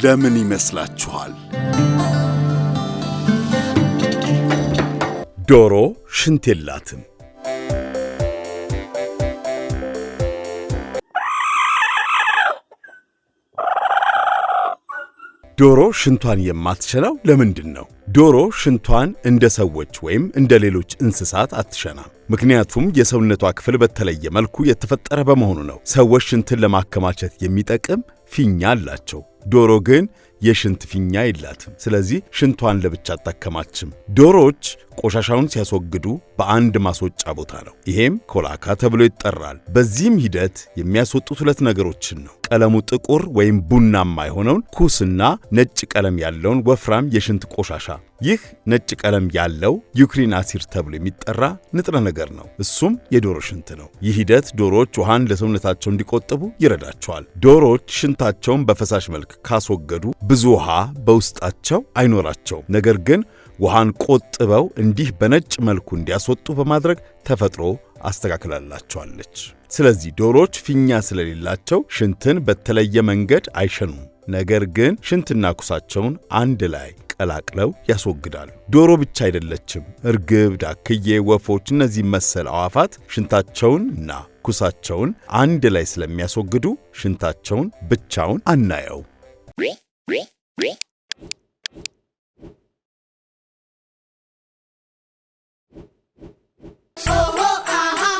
ለምን ይመስላችኋል? ዶሮ ሽንት የላትም። ዶሮ ሽንቷን የማትሸናው ለምንድን ነው? ዶሮ ሽንቷን እንደ ሰዎች ወይም እንደ ሌሎች እንስሳት አትሸናም። ምክንያቱም የሰውነቷ ክፍል በተለየ መልኩ የተፈጠረ በመሆኑ ነው። ሰዎች ሽንትን ለማከማቸት የሚጠቅም ፊኛ አላቸው። ዶሮ ግን የሽንት ፊኛ የላትም። ስለዚህ ሽንቷን ለብቻ አታከማችም። ዶሮዎች ቆሻሻውን ሲያስወግዱ በአንድ ማስወጫ ቦታ ነው። ይሄም ኮላካ ተብሎ ይጠራል። በዚህም ሂደት የሚያስወጡት ሁለት ነገሮችን ነው። ቀለሙ ጥቁር ወይም ቡናማ የሆነውን ኩስና ነጭ ቀለም ያለውን ወፍራም የሽንት ቆሻሻ። ይህ ነጭ ቀለም ያለው ዩሪክ አሲድ ተብሎ የሚጠራ ንጥረ ነገር ነው። እሱም የዶሮ ሽንት ነው። ይህ ሂደት ዶሮዎች ውሃን ለሰውነታቸው እንዲቆጥቡ ይረዳቸዋል። ዶሮዎች ሽንታቸውን በፈሳሽ መልክ ካስወገዱ ብዙ ውሃ በውስጣቸው አይኖራቸውም። ነገር ግን ውሃን ቆጥበው እንዲህ በነጭ መልኩ እንዲያስወጡ በማድረግ ተፈጥሮ አስተካክላላቸዋለች። ስለዚህ ዶሮዎች ፊኛ ስለሌላቸው ሽንትን በተለየ መንገድ አይሸኑም። ነገር ግን ሽንትና ኩሳቸውን አንድ ላይ ቀላቅለው ያስወግዳሉ። ዶሮ ብቻ አይደለችም። እርግብ፣ ዳክዬ፣ ወፎች፣ እነዚህ መሰል አዋፋት ሽንታቸውንና ኩሳቸውን አንድ ላይ ስለሚያስወግዱ ሽንታቸውን ብቻውን አናየው።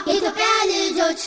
ኢትዮጵያ ልጆች